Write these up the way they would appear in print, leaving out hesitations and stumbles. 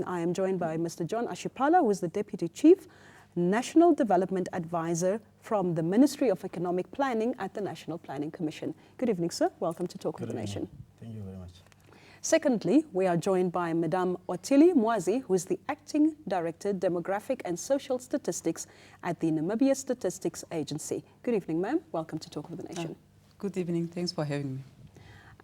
I am joined by Mr. John Ashipala, who is the Deputy Chief National Development Advisor from the Ministry of Economic Planning at the National Planning Commission. Good evening, sir. Welcome to Talk of the Nation. Thank you very much. Secondly, we are joined by Madame Otili Mwazi, who is the Acting Director, Demographic and Social Statistics at the Namibia Statistics Agency. Good evening, ma'am. Welcome to Talk of the Nation. Good evening. Thanks for having me.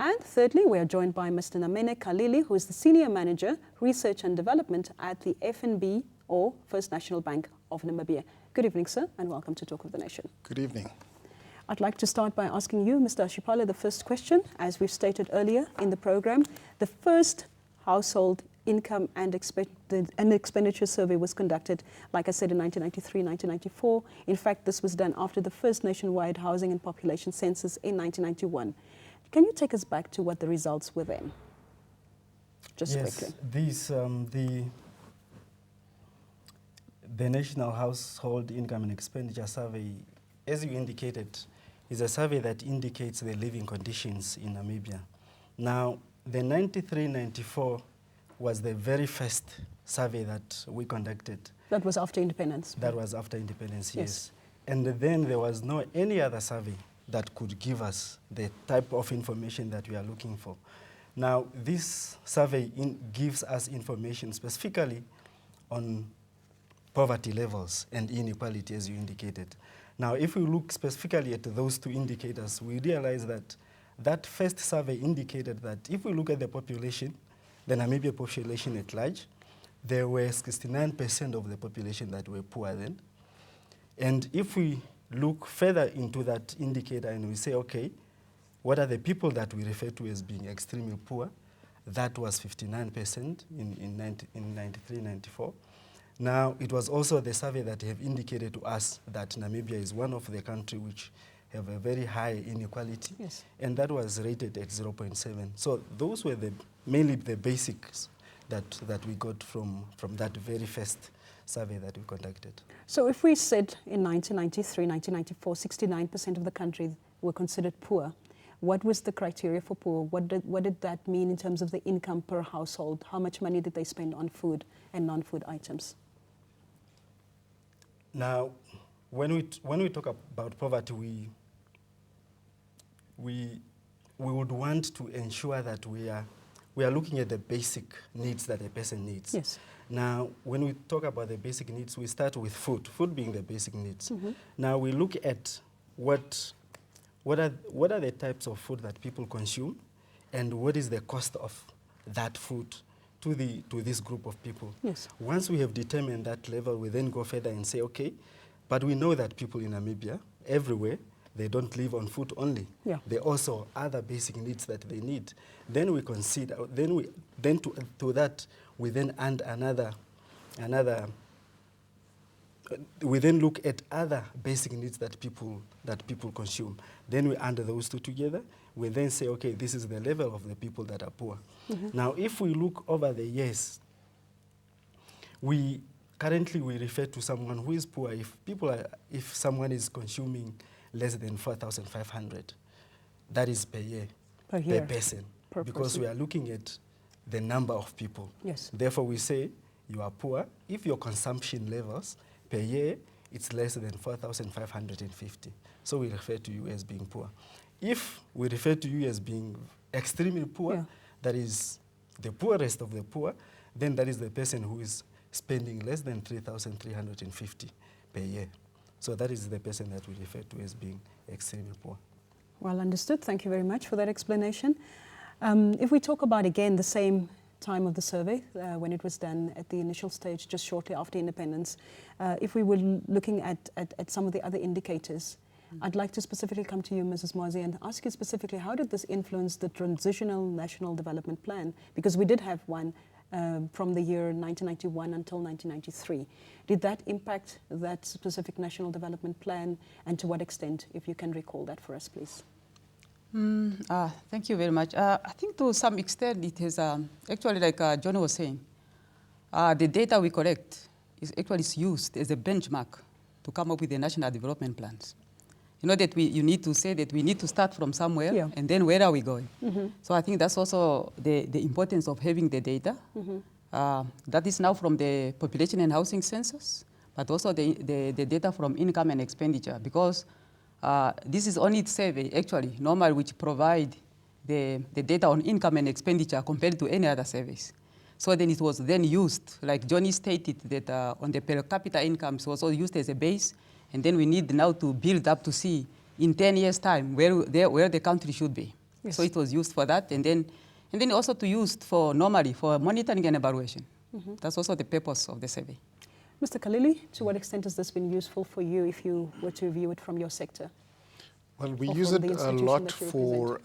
And thirdly, we are joined by Mr. Namene Kalili, who is the Senior Manager, Research and Development at the FNB, or First National Bank of Namibia. Good evening, sir, and welcome to Talk of the Nation. Good evening. I'd like to start by asking you, Mr. Ashipala, the first question. As we've stated earlier in the program, the first household income and expenditure survey was conducted, like I said, in 1993, 1994. In fact, this was done after the first nationwide housing and population census in 1991. Can you take us back to what the results were then? Just quickly. Yes, the National Household Income and Expenditure Survey, as you indicated, is a survey that indicates the living conditions in Namibia. Now, the 93-94 was the very first survey that we conducted. That was after independence? That was after independence, yes. And then there was no any other survey that could give us the type of information that we are looking for. Now, this survey gives us information specifically on poverty levels and inequality, as you indicated. Now, if we look specifically at those two indicators, we realize that that first survey indicated that if we look at the population, the Namibia population at large, there were 69% of the population that were poor then. And if we look further into that indicator and we say, okay, what are the people that we refer to as being extremely poor? That was 59% in 93-94. Now, it was also the survey that have indicated to us that Namibia is one of the countries which have a very high inequality, and that was rated at 0.7. So those were mainly the basics that we got from that very first survey that we conducted. So if we said in 1993, 1994, 69% of the country were considered poor, what was the criteria for poor? What did that mean in terms of the income per household? How much money did they spend on food and non-food items? Now, when we talk about poverty, we would want to ensure that we are looking at the basic needs that a person needs. Yes. Now, when we talk about the basic needs, we start with food being the basic needs. Now, we look at what are the types of food that people consume, and what is the cost of that food to this group of people. Yes. Once we have determined that level, we then go further and say, okay, but we know that people in Namibia, everywhere, they don't live on food only. Yeah. There are also other basic needs that they need. Then we consider, then to that, we then add we then look at other basic needs that people consume. Then we add those two together. We then say, okay, this is the level of the people that are poor. Now, if we look over the years, currently we refer to someone who is poor if someone is consuming less than 4,500. That is per year, per person. Because we are looking at the number of people. Yes. Therefore, we say you are poor if your consumption levels per year it's less than 4,550. So we refer to you as being poor. If we refer to you as being extremely poor, that is the poorest of the poor, then that is the person who is spending less than 3,350 per year. So that is the person that we refer to as being extremely poor. Well understood. Thank you very much for that explanation. If we talk about, again, the same time of the survey, when it was done at the initial stage, just shortly after independence, if we were looking at some of the other indicators, I'd like to specifically come to you, Mrs. Mwazi, and ask you specifically, how did this influence the Transitional National Development Plan? Because we did have one from the year 1991 until 1993. Did that impact that specific National Development Plan, and to what extent, if you can recall that for us, please? Thank you very much. I think to some extent it has, actually like John was saying, the data we collect is actually used as a benchmark to come up with the national development plans. You know that you need to say that we need to start from somewhere, and then where are we going? So I think that's also the importance of having the data That is now from the population and housing census, but also the data from income and expenditure, because this is only survey, actually, normal, which provide the data on income and expenditure compared to any other surveys. So then it was then used, like Johnny stated, that on the per capita income, it was also used as a base, and then we need now to build up to see in 10 years' time where the country should be. Yes. So it was used for that, and then also to use for normally for monitoring and evaluation. That's also the purpose of the survey. Mr. Kalili, to what extent has this been useful for you if you were to view it from your sector? Well, we Or use from it the a institution lot that you for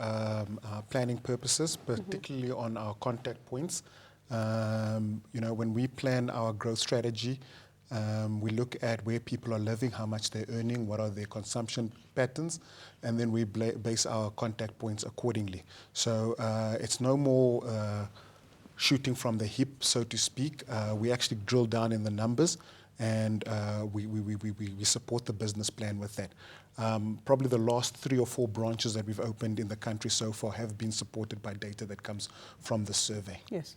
planning purposes, particularly on our contact points. You know, when we plan our growth strategy, we look at where people are living, how much they're earning, what are their consumption patterns, and then we base our contact points accordingly. So it's no more shooting from the hip, so to speak. We actually drill down in the numbers, and we support the business plan with that. Probably the last 3 or 4 branches that we've opened in the country so far have been supported by data that comes from the survey. Yes.